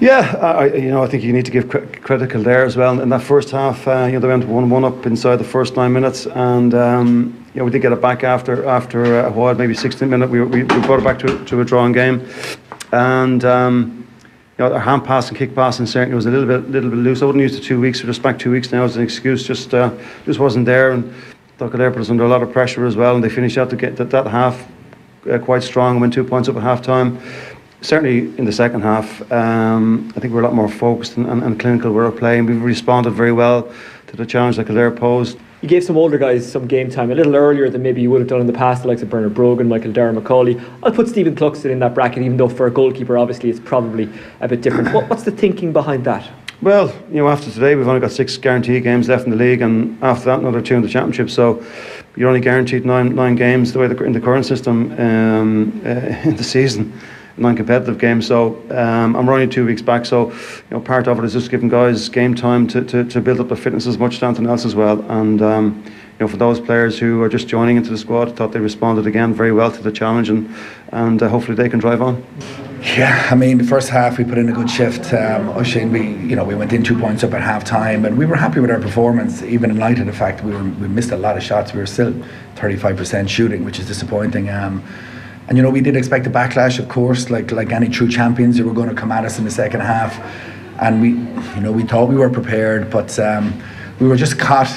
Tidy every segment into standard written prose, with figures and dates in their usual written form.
Yeah, I think you need to give critical there as well. In that first half, they went 1-1 up inside the first 9 minutes, and we did get it back after a while, maybe 16 minutes. We brought it back to a drawing game, and our hand pass and kick passing certainly was a little bit loose. I wouldn't use the 2 weeks. We're just back 2 weeks now as an excuse. Just wasn't there, and Donegal put us under a lot of pressure as well, and they finished out to get that half quite strong and went 2 points up at half time. Certainly in the second half, I think we're a lot more focused and clinical with our play, and we've responded very well to the challenge that Kildare posed. You gave some older guys some game time a little earlier than maybe you would have done in the past, the likes of Bernard Brogan, Michael Darragh Macaulay. I'll put Stephen Cluxton in that bracket, even though for a goalkeeper obviously it's probably a bit different. What's the thinking behind that? Well, after today we've only got 6 guaranteed games left in the league, and after that another 2 in the championship, so you're only guaranteed nine games the way in the current system in the season. 9 competitive games, so and we're only 2 weeks back, so part of it is just giving guys game time to build up their fitness as much as anything else as well. And for those players who are just joining into the squad, I thought they responded again very well to the challenge, and hopefully they can drive on. Yeah, I mean, the first half we put in a good shift. Oisín, we went in 2 points up at half time, and we were happy with our performance, even in light of the fact we missed a lot of shots. We were still 35% shooting, which is disappointing. And we did expect a backlash, of course, like any true champions who were going to come at us in the second half. And we thought we were prepared, but we were just caught,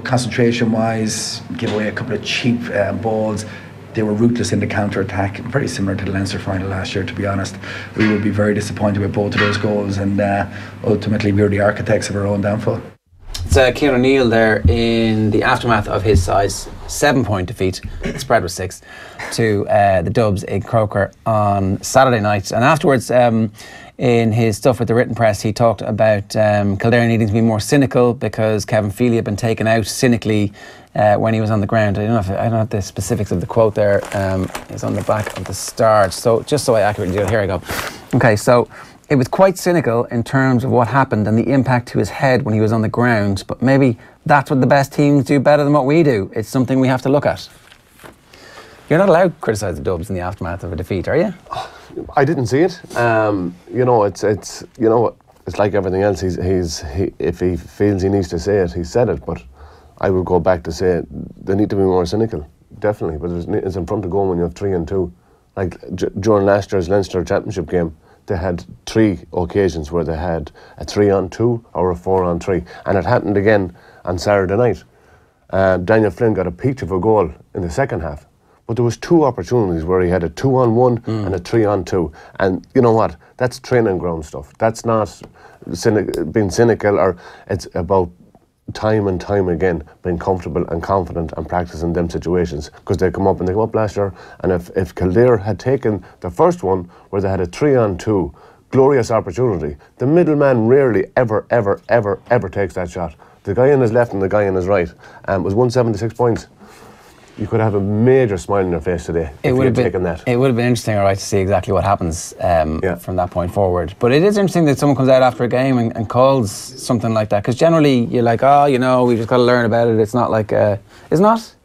concentration-wise, give away a couple of cheap balls. They were ruthless in the counter-attack, very similar to the Leinster final last year, to be honest. We would be very disappointed with both of those goals, and ultimately we were the architects of our own downfall. It's Kieran O'Neill there in the aftermath of his size 7-point defeat. The spread was 6 to the Dubs in Croker on Saturday night. And afterwards, in his stuff with the written press, he talked about Kildare needing to be more cynical because Kevin Feely had been taken out cynically when he was on the ground. I don't know the specifics of the quote there. It's on the back of the Start. So just so I accurately do it, here I go. Okay, so it was quite cynical in terms of what happened and the impact to his head when he was on the ground, but maybe that's what the best teams do better than what we do. It's something we have to look at. You're not allowed to criticise the Dubs in the aftermath of a defeat, are you? I didn't see it. It's like everything else. If he feels he needs to say it, he said it. But I would go back to say they need to be more cynical, definitely. But it's in front of goal when you have 3 and 2. Like during last year's Leinster Championship game, they had 3 occasions where they had a 3-on-2 or a 4-on-3, and it happened again on Saturday night. Daniel Flynn got a peach of a goal in the second half, but there was 2 opportunities where he had a 2-on-1 and a 3-on-2, and you know what? That's training ground stuff. That's not being cynical, or it's about time and time again being comfortable and confident and practicing them situations, because they come up last year, and if Kildare had taken the first one where they had a 3-on-2 glorious opportunity, the middleman rarely ever takes that shot. The guy on his left and the guy on his right was 176 points. You could have a major smile on your face today if you had taken that. It would have been interesting, all right, to see exactly what happens from that point forward. But it is interesting that someone comes out after a game and calls something like that, because generally you're like, we just got to learn about it. It's not like, it's not.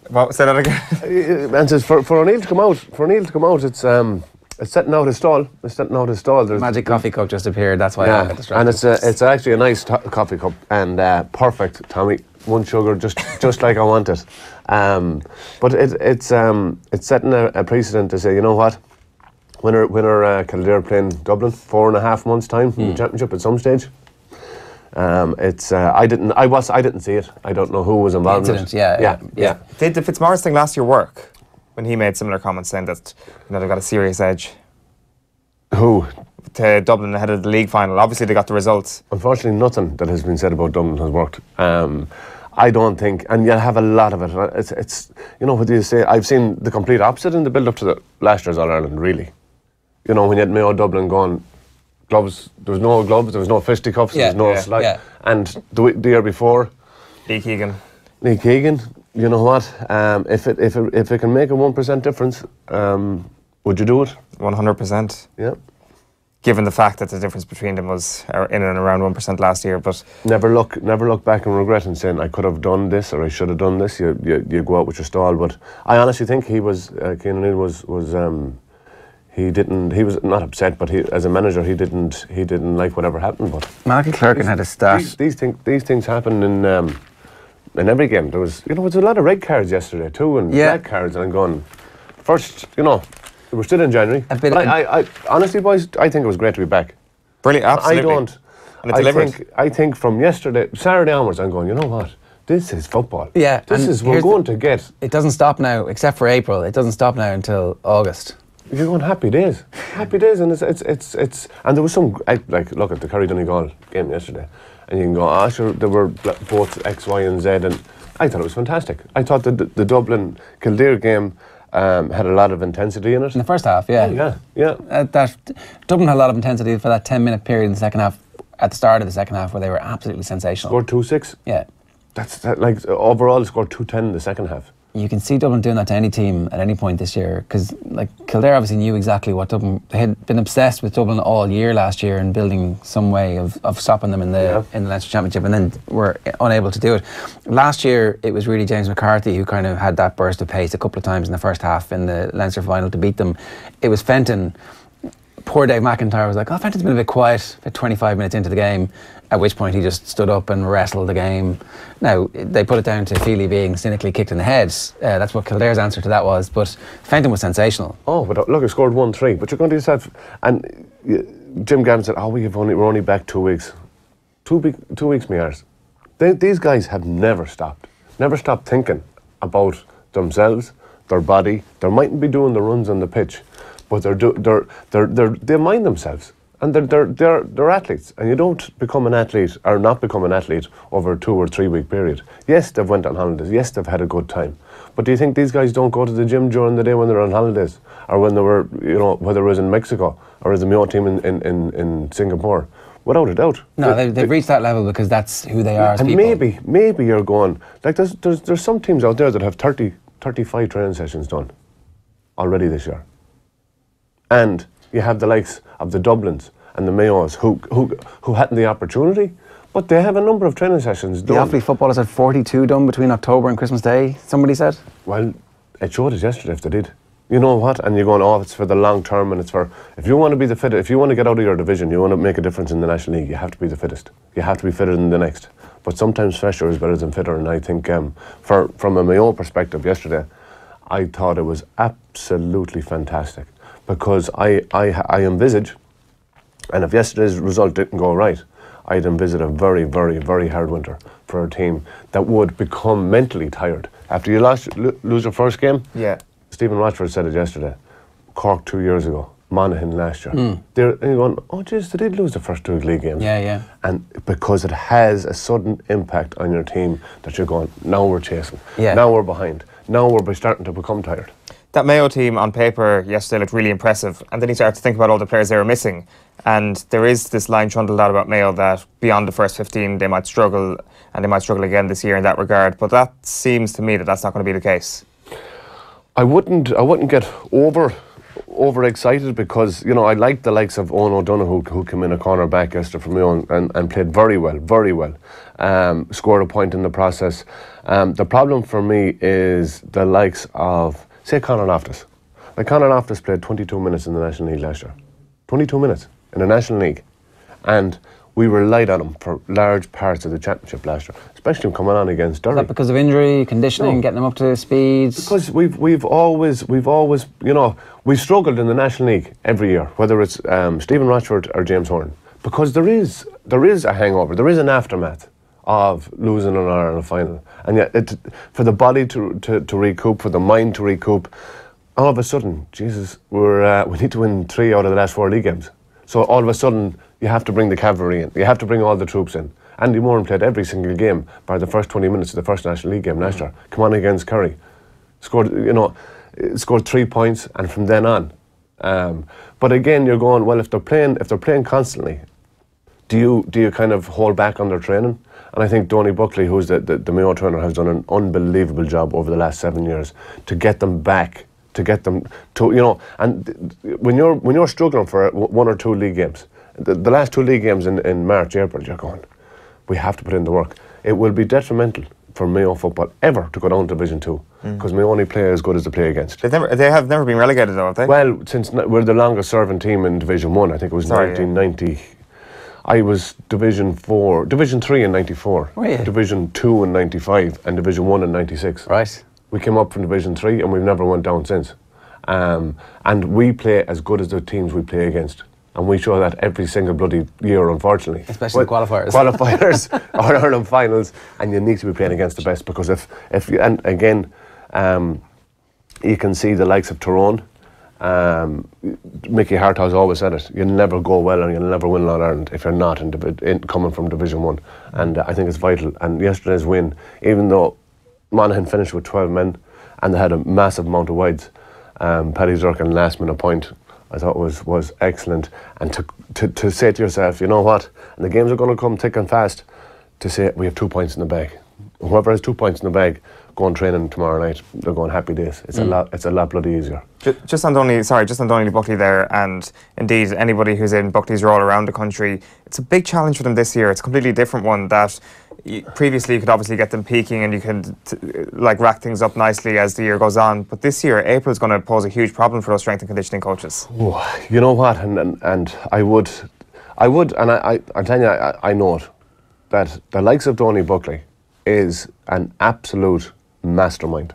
What, say that again? And says for O'Neill to come out, it's setting out his stall. There's magic coffee cup just appeared. That's why I got distracted. And it's actually a nice coffee cup, and perfect, Tommy. 1 sugar, just like I want it. But it's setting a precedent to say, you know what, when are Kildare playing Dublin 4.5 months time in the championship at some stage? I didn't see it. I don't know who was involved in it. Yeah. Did the Fitzmaurice thing last year work when he made similar comments saying that they've got a serious edge? Who? To Dublin ahead of the league final. Obviously they got the results. Unfortunately, nothing that has been said about Dublin has worked. I don't think, and you'll have a lot of it. It's what do you say? I've seen the complete opposite in the build-up to the last year's All-Ireland, really. When you had Mayo Dublin going, gloves, there was no gloves, there was no fisticuffs, there was no slide. Yeah. And the year before, Lee Keegan, you know what? If it can make a 1% difference, would you do it? 100%. Yeah. Given the fact that the difference between them was in and around 1% last year, but never look back and regret and saying I could have done this or I should have done this. You go out with your stall, but I honestly think he was Cian O'Neill was He was not upset, but as a manager, he didn't like whatever happened. But Michael Clerkin had a stat. These things happen in every game. There was a lot of red cards yesterday too, and black cards, and I'm going. First, we're still in January. But I honestly, boys, I think it was great to be back. Brilliant, absolutely. I think from Saturday onwards, I'm going, you know what? This is football. Yeah. We're going to get. It doesn't stop now, except for April. It doesn't stop now until August. You're going happy days, and it's and there was some look at the Kerry Donegal game yesterday, and you can go, sure, there were both X, Y, and Z, and I thought it was fantastic. I thought the Dublin Kildare game had a lot of intensity in it. In the first half, yeah. That Dublin had a lot of intensity for that 10-minute period in the second half, at the start of the second half, where they were absolutely sensational. Scored 2-6. Yeah. Overall, scored 2-10 in the second half. You can see Dublin doing that to any team at any point this year, because Kildare obviously knew exactly what Dublin. They had been obsessed with Dublin all year last year and building some way of stopping them in the Leinster Championship, and then were unable to do it. Last year it was really James McCarthy who kind of had that burst of pace a couple of times in the first half in the Leinster final to beat them. It was Fenton. Poor Dave McIntyre was like, Fenton's been a bit quiet, about 25 minutes into the game, at which point he just stood up and wrestled the game. Now, they put it down to Feely being cynically kicked in the head. That's what Kildare's answer to that was, but Fenton was sensational. Oh, but look, he scored 1-3, but you're going to yourself, and Jim Gavin said, we're only back 2 weeks. 2 weeks, me arse. These guys have never stopped thinking about themselves, their body. They mightn't be doing the runs on the pitch, but they mind themselves, and they're athletes. And you don't become an athlete or not become an athlete over a 2 or 3 week period. Yes, they've went on holidays. Yes, they've had a good time. But do you think these guys don't go to the gym during the day when they're on holidays, or when they were, whether it was in Mexico or as the Mayo team in Singapore? Without a doubt. No, they've reached that level because that's who they are as people. And maybe you're going, there's some teams out there that have 35 training sessions done already this year. And you have the likes of the Dublins and the Mayos who hadn't the opportunity, but they have a number of training sessions done. The Offaly footballers had 42 done between October and Christmas Day, somebody said. Well, it showed us yesterday if they did. You know what? And you're going, it's for the long term, and it's for, if you want to be the fittest, if you want to get out of your division, you want to make a difference in the National League, you have to be the fittest. You have to be fitter than the next. But sometimes fresher is better than fitter, and I think from a Mayo perspective yesterday, I thought it was absolutely fantastic. Because I envisage, and if yesterday's result didn't go right, I'd envisage a very, very, very hard winter for a team that would become mentally tired. After you lose your first game, Stephen Rochford said it yesterday, Cork 2 years ago, Monaghan last year. And you're going, they did lose the first 2 league games. Yeah. And because it has a sudden impact on your team that you're going, now we're chasing, now we're behind, now we're starting to become tired. That Mayo team on paper yesterday looked really impressive, and then you start to think about all the players they were missing, and there is this line trundled out about Mayo that beyond the first 15 they might struggle, and they might struggle again this year in that regard, but that seems to me that that's not going to be the case. I wouldn't get over excited, because I like the likes of Eoin O'Donoghue who came in a corner back yesterday from Mayo and played very well. Scored a point in the process. The problem for me is the likes of, say, Conor Loftus. Conor Loftus played 22 minutes in the National League last year. 22 minutes in the National League. And we relied on him for large parts of the championship last year, especially coming on against Derry. Is that because of injury, conditioning, getting them up to speed? Because we've always, we've struggled in the National League every year, whether it's Stephen Rochford or James Horan, because there is a hangover, there is an aftermath of losing an Ireland final, and yet for the body to recoup, for the mind to recoup, all of a sudden, Jesus, we need to win 3 out of the last 4 league games. So all of a sudden, you have to bring the cavalry in, you have to bring all the troops in. Andy Moran played every single game by the first 20 minutes of the first National League game last year. Come on against Kerry, scored 3 points, and from then on. But again, you're going, well, if they're playing constantly, do you kind of hold back on their training? And I think Donny Buckley, who's the Mayo trainer, has done an unbelievable job over the last 7 years to get them back, to get them to, and when you're struggling for 1 or 2 league games, the last 2 league games in March, April, you're going, we have to put in the work. It will be detrimental for Mayo football ever to go down to Division 2 because Mayo only play as good as they play against. They have never been relegated though, have they? Well, since we're the longest serving team in Division 1, I think it was 1990. I was Division 3 in 94, Division 2 in 95 and Division 1 in 96. Right. We came up from Division 3 and we've never went down since. And we play as good as the teams we play against. And we show that every single bloody year, unfortunately. Especially qualifiers. Qualifiers or Ireland finals, and you need to be playing against the best because if you, and again, you can see the likes of Tyrone. Mickey Hartow's always said it. You'll never go well and you'll never win All Ireland if you're not coming from Division 1. And I think it's vital. And yesterday's win, even though Monaghan finished with 12 men and they had a massive amount of wides, Paddy Durkin last minute point I thought was excellent. And to say to yourself, you know what, and the games are going to come thick and fast, to say we have 2 points in the bag. Whoever has 2 points in the bag, go on training tomorrow night. They're going happy days. It's a lot bloody easier. Just on Donegal Buckley there, and indeed anybody who's in Buckley's role around the country, it's a big challenge for them this year. It's a completely different one that previously you could obviously get them peaking and you can rack things up nicely as the year goes on. But this year, April's going to pose a huge problem for those strength and conditioning coaches. Oh, you know what, and I would, and I'm telling you, I know it, that the likes of Donegal Buckley is an absolute mastermind.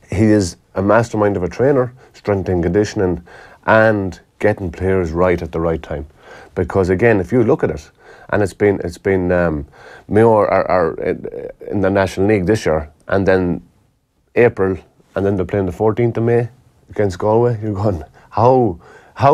He is a mastermind of a trainer, strength and conditioning, and getting players right at the right time. Because again, if you look at it, and it's been Mayo are in the National League this year, and then April, and then they're playing the 14th of May against Galway. You're going, how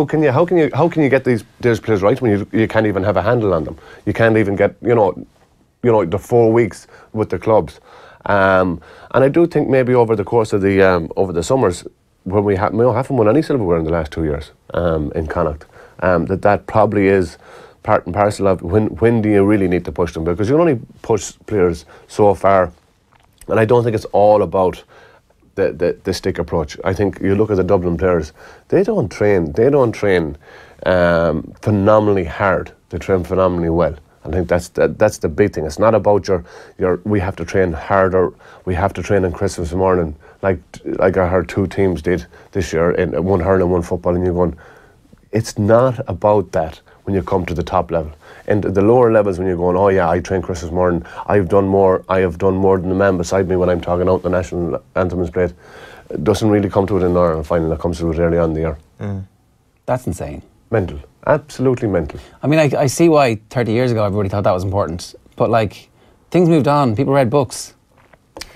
can you get these players right when you can't even have a handle on them? You can't even get the 4 weeks with the clubs. And I do think maybe over the course of the summers, when Mayo haven't won any silverware in the last 2 years in Connacht, that probably is part and parcel of when do you really need to push them, because you only push players so far. And I don't think it's all about the stick approach. I think you look at the Dublin players, they don't train phenomenally hard. They train phenomenally well. I think that's the big thing. It's not about we have to train harder, we have to train on Christmas morning, like I heard 2 teams did this year, in one hurling, one football, and you're going, it's not about that when you come to the top level. And the lower levels, when you're going, oh yeah, I train Christmas morning, I have done more than the man beside me when I'm talking out the national anthem is played. It doesn't really come to it in the Ireland final, it comes to it early on in the year. That's insane. Mental. Absolutely mental. I mean, I see why 30 years ago everybody thought that was important, but things moved on, people read books,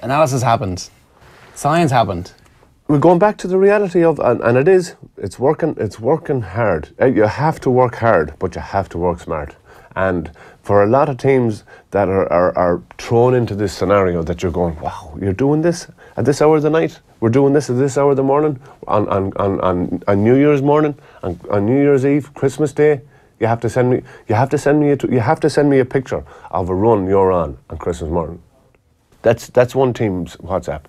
analysis happened, science happened. We're going back to the reality of, and it's working hard. You have to work hard, but you have to work smart. And for a lot of teams that are thrown into this scenario that you're going, wow, you're doing this at this hour of the night, we're doing this at this hour of the morning, on New Year's morning, on New Year's Eve, Christmas Day, you have to send me a picture of a run you're on Christmas morning. That's one team's WhatsApp,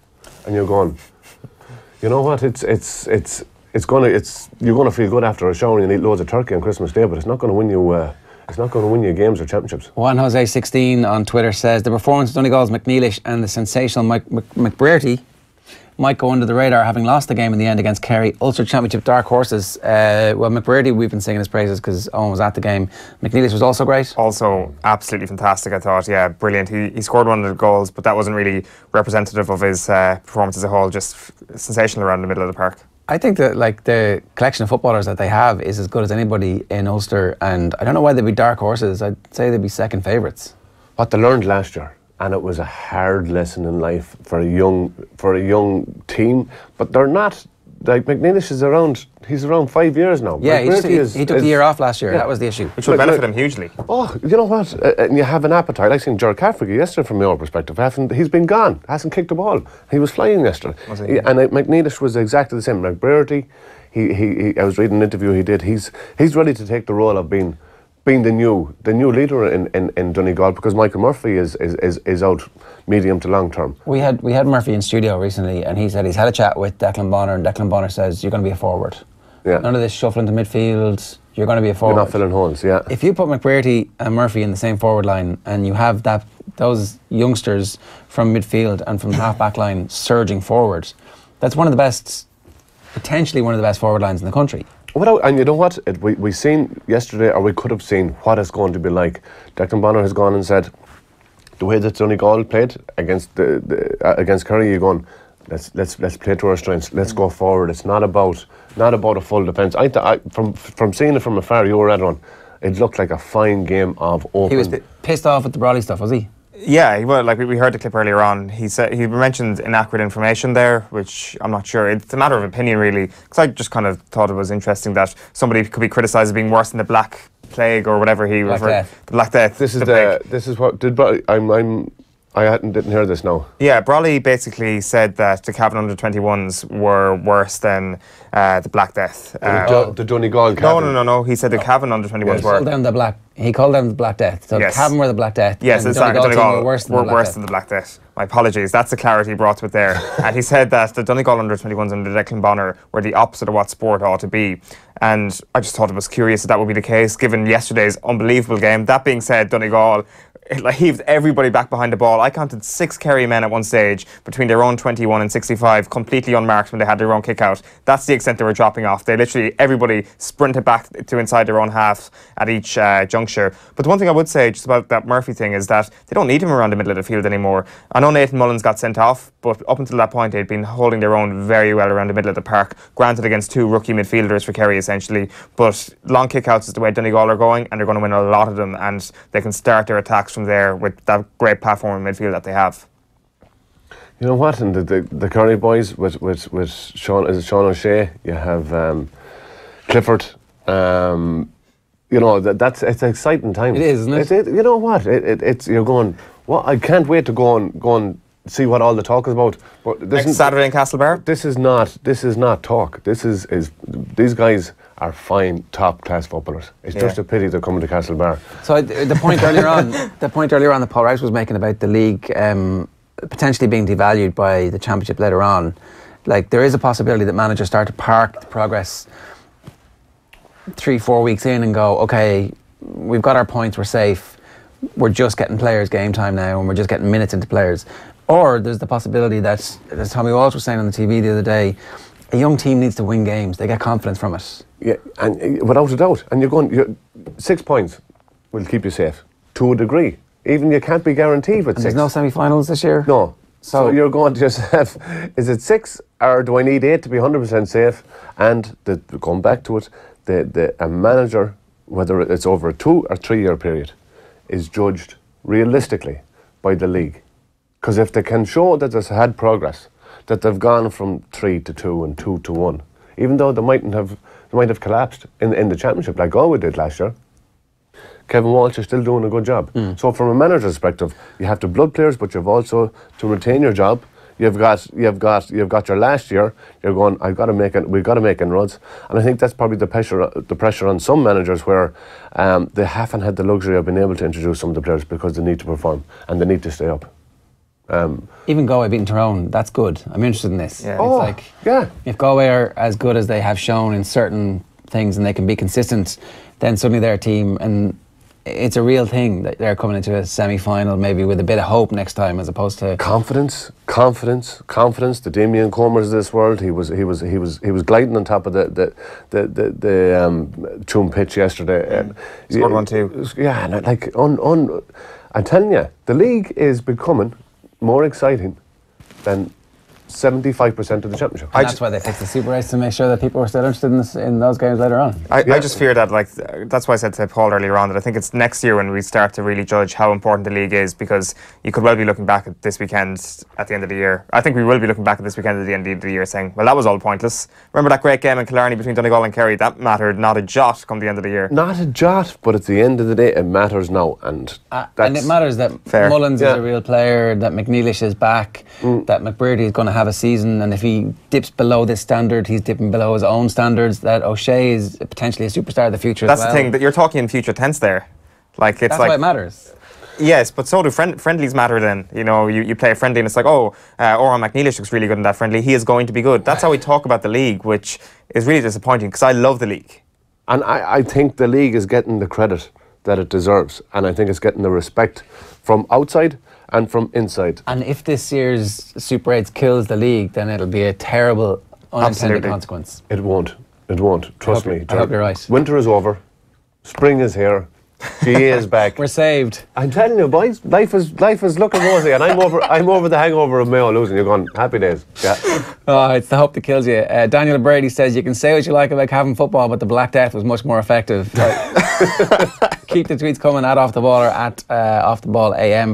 and you're going, you know what? You're gonna feel good after a shower and you eat loads of turkey on Christmas Day, but it's not gonna win you. It's not going to win you games or championships. Juan Jose 16 on Twitter says the performance of Donegal's McNeilish and the sensational McBrearty might go under the radar, having lost the game in the end against Kerry. Ulster Championship dark horses. Well, McBrearty, we've been singing his praises because Owen was at the game. McNeilish was also great. Also absolutely fantastic, I thought. Yeah, brilliant. He scored one of the goals, but that wasn't really representative of his performance as a whole. Just sensational around the middle of the park. I think that the collection of footballers that they have is as good as anybody in Ulster, and I don't know why they'd be dark horses. I'd say they'd be second favourites. What they learned last year, and it was a hard lesson in life for a young team, but they're not. McNeilish is around. He's around 5 years now. Yeah, he took the year off last year. Yeah. That was the issue, which will benefit him hugely. Oh, you know what? And you have an appetite. I seen Ger yesterday from your perspective. He's been gone. Hasn't kicked the ball. He was flying yesterday. And McNeilish was exactly the same. Like Brady, I was reading an interview he did. He's ready to take the role of being the new leader in Donegal, because Michael Murphy is out medium to long term. We had Murphy in studio recently, and he said he's had a chat with Declan Bonner, and Declan Bonner says you're going to be a forward. Yeah. None of this shuffling to midfield. you're going to be a forward. You're not filling holes, yeah. If you put McBrearty and Murphy in the same forward line and you have those youngsters from midfield and from the half-back line surging forward, that's one of the best, potentially one of the best forward lines in the country. And you know what? We seen yesterday, or we could have seen what it's going to be like. Declan Bonner has gone and said, the way that Donegal played against against Kerry, you're going, let's play to our strengths. Let's go forward. It's not about a full defence. From seeing it from afar, you were at one. It looked like a fine game of open. He was pissed off with the Brawley stuff, was he? Yeah, well, like we heard the clip earlier on. He mentioned inaccurate information there, which I'm not sure. It's a matter of opinion, really. Because I just kind of thought it was interesting that somebody could be criticised as being worse than the Black Plague or whatever he referred. The Black Death. This is what did I didn't hear this now. Yeah, Brawley basically said that the Cavan under-21s were worse than the Black Death. The Donegal Cavan. No. He said the Cavan under-21s were. He called them the Black Death. So yes. the Cavan were the Black Death. Yes, and the Donegal were worse than the Black Death. My apologies. That's the clarity brought to it there. And he said that the Donegal under-21s under Declan Bonner were the opposite of what sport ought to be. And I just thought it was curious that would be the case, given yesterday's unbelievable game. That being said, Donegal heaved everybody back behind the ball. I counted 6 Kerry men at one stage between their own 21 and 65, completely unmarked when they had their own kick out. That's the extent they were dropping off. They literally, everybody sprinted back to inside their own half at each juncture. But the one thing I would say just about that Murphy thing is that they don't need him around the middle of the field anymore. I know Nathan Mullins got sent off, but up until that point they'd been holding their own very well around the middle of the park, granted against 2 rookie midfielders for Kerry essentially, but long kick-outs is the way Donegal are going, and they're going to win a lot of them, and they can start their attacks from there with that great platform in midfield that they have. You know what? And the Kerry boys with Sean O'Shea, you have Clifford. You know it's an exciting time. It is, isn't it? You know what? It's you're going. Well, I can't wait to go and see what all the talk is about. But Next Saturday in Castlebar. This is not talk. This is these guys are fine, top class footballers. It's just a pity they're coming to Castlebar. So the point earlier on, that Paul Rice was making about the league potentially being devalued by the championship later on, like there is a possibility that managers start to park the progress 3-4 weeks in and go, okay, we've got our points, we're safe, we're just getting players game time now and we're just getting minutes into players. Or there's the possibility that, as Tommy Walsh was saying on the TV the other day, a young team needs to win games. They get confidence from it. Yeah, and without a doubt. And you're 6 points will keep you safe to a degree. Even you can't be guaranteed with 6. There's no semi-finals this year? No. So you're going to just have, is it 6 or do I need 8 to be 100% safe? And going back to it, a manager, whether it's over a 2 or 3 year period, is judged realistically by the league. Because if they can show that they've had progress, that they've gone from 3 to 2 and 2 to 1, even though they might have collapsed in the championship like Galway did last year, Kevin Walsh is still doing a good job. So from a manager's perspective, you have to blood players, but you've also to retain your job. You've got your last year. You're going. We've got to make inroads, and I think that's probably the pressure on some managers where they haven't had the luxury of being able to introduce some of the players because they need to perform and they need to stay up. Even Galway beating Tyrone, that's good. I'm interested in this. Yeah. If Galway are as good as they have shown in certain things and they can be consistent, then suddenly they're a team, and it's a real thing that they're coming into a semi-final maybe with a bit of hope next time as opposed to confidence. The Damien Comers of this world. He was gliding on top of the Tuam pitch yesterday. Scored 1-2. Yeah, and I'm telling you, the league is becoming more exciting than 75% of the championship. And that's why they fixed the Super Race, to make sure that people are still interested in those games later on. I just fear that, that's why I said to Paul earlier on that I think it's next year when we start to really judge how important the league is, because you could well be looking back at this weekend at the end of the year. I think we will be looking back at this weekend at the end of the year saying, well, that was all pointless. Remember that great game in Killarney between Donegal and Kerry? That mattered not a jot come the end of the year. Not a jot, but at the end of the day, it matters now. And it matters that Mullins is a real player, that McNeilish is back, that McBrearty is going to have a season, and if he dips below this standard, he's dipping below his own standards, that O'Shea is potentially a superstar of the future That's as well. the thing, that you're talking in future tense there. That's why it matters. Yes, but so do friendlies matter then. You know, you play a friendly and it's like, Oran McNeilish looks really good in that friendly. He is going to be good. That's how we talk about the league, which is really disappointing because I love the league. And I think the league is getting the credit that it deserves, and I think it's getting the respect from outside and from inside. And if this year's Super 8 kills the league, then it'll be a terrible unintended consequence. It won't. It won't. Trust me. I hope you're right. Winter is over. Spring is here. GA is back. We're saved. I'm telling you, boys, life is looking rosy, and I'm over the hangover of Mayo losing. You're going, happy days. Yeah. Oh, it's the hope that kills you. Daniel Brady says, you can say what you like about having football, but the Black Death was much more effective. Keep the tweets coming at Off the Ball or at Off the Ball AM.